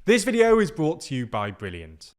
This video is brought to you by Brilliant.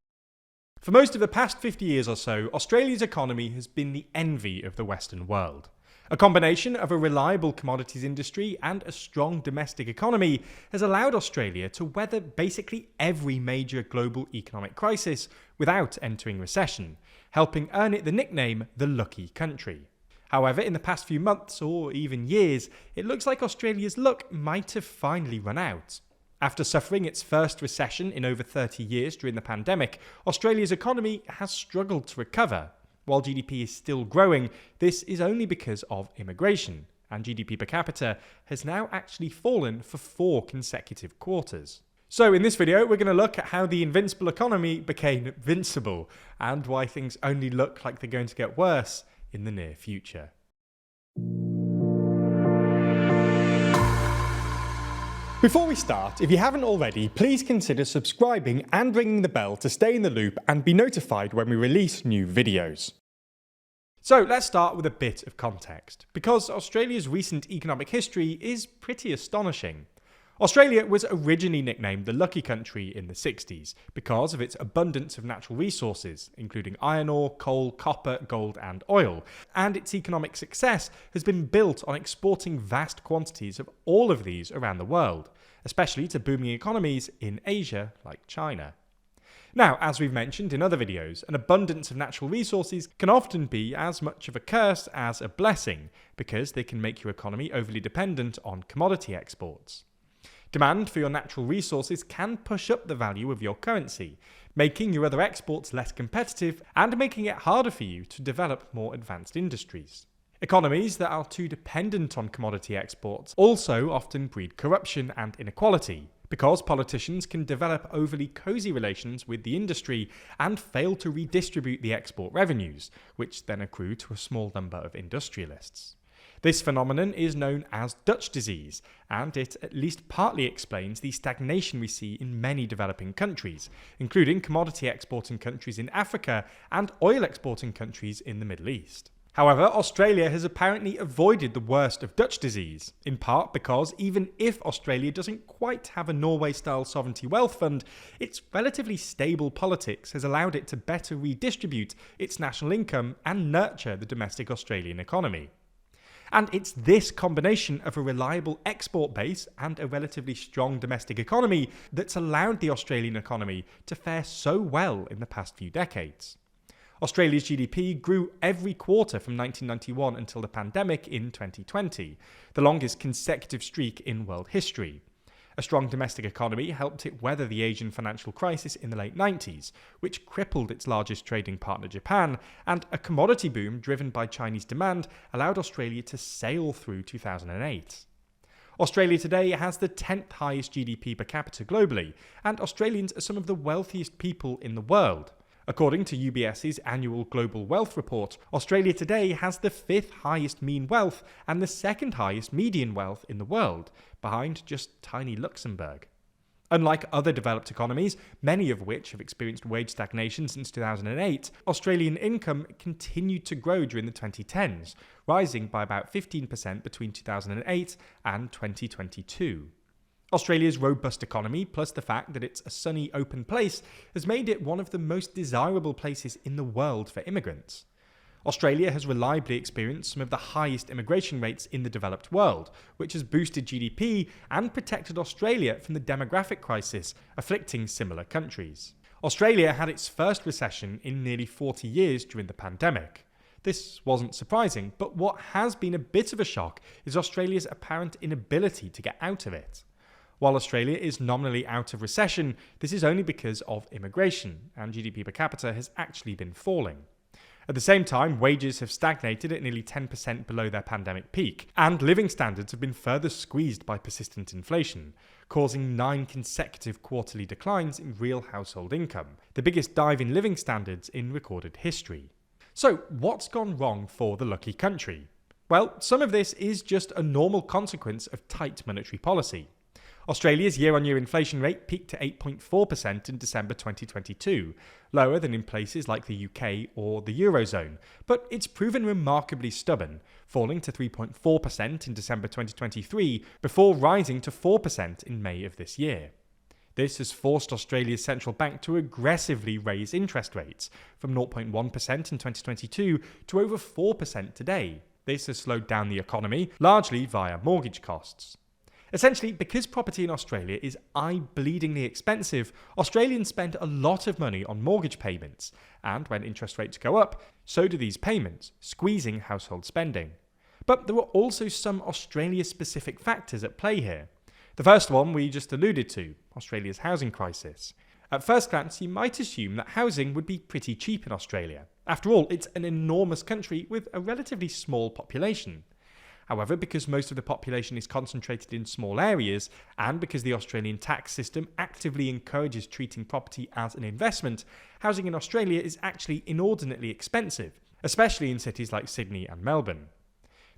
For most of the past 50 years or so, Australia's economy has been the envy of the Western world. A combination of a reliable commodities industry and a strong domestic economy has allowed Australia to weather basically every major global economic crisis without entering recession, helping earn it the nickname the Lucky Country. However, in the past few months, or even years, it looks like Australia's luck might have finally run out. After suffering its first recession in over 30 years during the pandemic, Australia's economy has struggled to recover. While GDP is still growing, this is only because of immigration, and GDP per capita has now actually fallen for 4 consecutive quarters. So in this video, we're going to look at how the invincible economy became vincible, and why things only look like they're going to get worse in the near future. Before we start, if you haven't already, please consider subscribing and ringing the bell to stay in the loop and be notified when we release new videos. So let's start with a bit of context, because Australia's recent economic history is pretty astonishing. Australia was originally nicknamed the Lucky Country in the 60s because of its abundance of natural resources, including iron ore, coal, copper, gold and oil, and its economic success has been built on exporting vast quantities of all of these around the world, especially to booming economies in Asia like China. Now, as we've mentioned in other videos, an abundance of natural resources can often be as much of a curse as a blessing, because they can make your economy overly dependent on commodity exports. Demand for your natural resources can push up the value of your currency, making your other exports less competitive and making it harder for you to develop more advanced industries. Economies that are too dependent on commodity exports also often breed corruption and inequality, because politicians can develop overly cosy relations with the industry and fail to redistribute the export revenues, which then accrue to a small number of industrialists. This phenomenon is known as Dutch disease, and it at least partly explains the stagnation we see in many developing countries, including commodity exporting countries in Africa and oil exporting countries in the Middle East. However, Australia has apparently avoided the worst of Dutch disease, in part because even if Australia doesn't quite have a Norway-style sovereignty wealth fund, its relatively stable politics has allowed it to better redistribute its national income and nurture the domestic Australian economy. And it's this combination of a reliable export base and a relatively strong domestic economy that's allowed the Australian economy to fare so well in the past few decades. Australia's GDP grew every quarter from 1991 until the pandemic in 2020, the longest consecutive streak in world history. A strong domestic economy helped it weather the Asian financial crisis in the late 90s, which crippled its largest trading partner Japan, and a commodity boom driven by Chinese demand allowed Australia to sail through 2008. Australia today has the 10th highest GDP per capita globally, and Australians are some of the wealthiest people in the world. According to UBS's annual Global Wealth Report, Australia today has the 5th highest mean wealth and the 2nd highest median wealth in the world, behind just tiny Luxembourg. Unlike other developed economies, many of which have experienced wage stagnation since 2008, Australian income continued to grow during the 2010s, rising by about 15% between 2008 and 2022. Australia's robust economy, plus the fact that it's a sunny, open place, has made it one of the most desirable places in the world for immigrants. Australia has reliably experienced some of the highest immigration rates in the developed world, which has boosted GDP and protected Australia from the demographic crisis afflicting similar countries. Australia had its first recession in nearly 40 years during the pandemic. This wasn't surprising, but what has been a bit of a shock is Australia's apparent inability to get out of it. While Australia is nominally out of recession, this is only because of immigration, and GDP per capita has actually been falling. At the same time, wages have stagnated at nearly 10% below their pandemic peak, and living standards have been further squeezed by persistent inflation, causing 9 consecutive quarterly declines in real household income, the biggest dive in living standards in recorded history. So, what's gone wrong for the Lucky Country? Well, some of this is just a normal consequence of tight monetary policy. Australia's year-on-year inflation rate peaked to 8.4% in December 2022, lower than in places like the UK or the Eurozone, but it's proven remarkably stubborn, falling to 3.4% in December 2023 before rising to 4% in May of this year. This has forced Australia's central bank to aggressively raise interest rates from 0.1% in 2022 to over 4% today. This has slowed down the economy, largely via mortgage costs. Essentially, because property in Australia is eye-bleedingly expensive, Australians spend a lot of money on mortgage payments, and when interest rates go up, so do these payments, squeezing household spending. But there are also some Australia-specific factors at play here. The first one we just alluded to, Australia's housing crisis. At first glance, you might assume that housing would be pretty cheap in Australia. After all, it's an enormous country with a relatively small population. However, because most of the population is concentrated in small areas, and because the Australian tax system actively encourages treating property as an investment, housing in Australia is actually inordinately expensive, especially in cities like Sydney and Melbourne.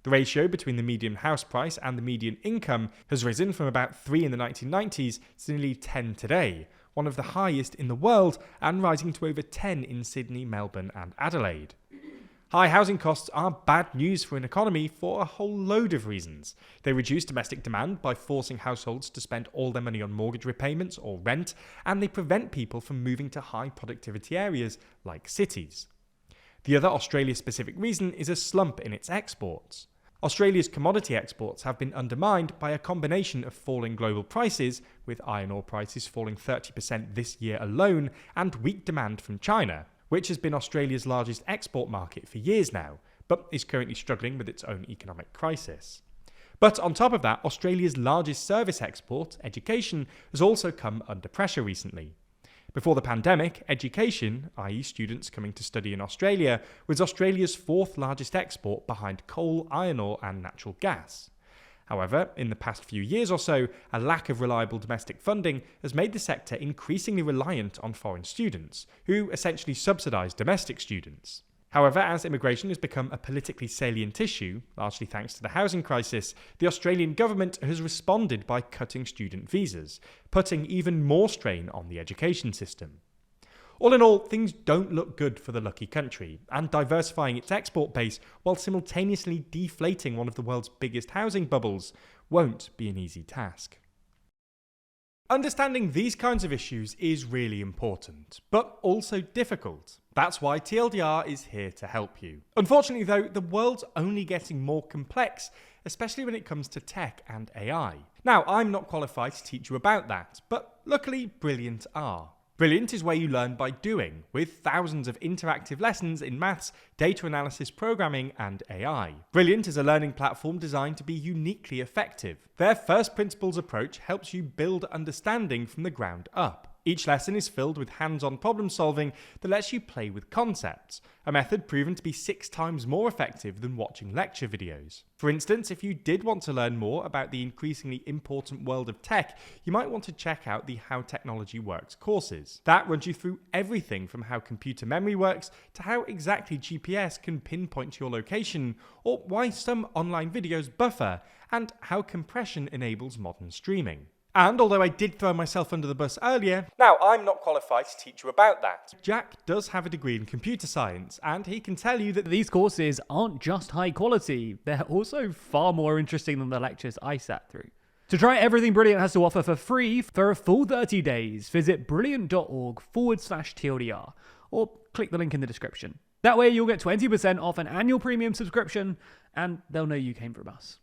The ratio between the median house price and the median income has risen from about 3 in the 1990s to nearly 10 today, one of the highest in the world, and rising to over 10 in Sydney, Melbourne and Adelaide. High housing costs are bad news for an economy for a whole load of reasons. They reduce domestic demand by forcing households to spend all their money on mortgage repayments or rent, and they prevent people from moving to high productivity areas like cities. The other Australia-specific reason is a slump in its exports. Australia's commodity exports have been undermined by a combination of falling global prices, with iron ore prices falling 30% this year alone, and weak demand from China, which has been Australia's largest export market for years now, but is currently struggling with its own economic crisis. But on top of that, Australia's largest service export, education, has also come under pressure recently. Before the pandemic, education, i.e. students coming to study in Australia, was Australia's fourth largest export behind coal, iron ore and natural gas. However, in the past few years or so, a lack of reliable domestic funding has made the sector increasingly reliant on foreign students, who essentially subsidise domestic students. However, as immigration has become a politically salient issue, largely thanks to the housing crisis, the Australian government has responded by cutting student visas, putting even more strain on the education system. All in all, things don't look good for the lucky country, and diversifying its export base while simultaneously deflating one of the world's biggest housing bubbles won't be an easy task. Understanding these kinds of issues is really important, but also difficult. That's why TLDR is here to help you. Unfortunately though, the world's only getting more complex, especially when it comes to tech and AI. Now, I'm not qualified to teach you about that, but luckily Brilliant are. Brilliant is where you learn by doing, with thousands of interactive lessons in maths, data analysis, programming, and AI. Brilliant is a learning platform designed to be uniquely effective. Their first principles approach helps you build understanding from the ground up. Each lesson is filled with hands-on problem solving that lets you play with concepts, a method proven to be 6 times more effective than watching lecture videos. For instance, if you did want to learn more about the increasingly important world of tech, you might want to check out the How Technology Works courses. That runs you through everything from how computer memory works to how exactly GPS can pinpoint your location, or why some online videos buffer, and how compression enables modern streaming. And although I did throw myself under the bus earlier, now I'm not qualified to teach you about that. Jack does have a degree in computer science, and he can tell you that These courses aren't just high quality, they're also far more interesting than the lectures I sat through. To try everything Brilliant has to offer for free for a full 30 days, visit brilliant.org/TLDR, or click the link in the description. That way you'll get 20% off an annual premium subscription, and they'll know you came from us.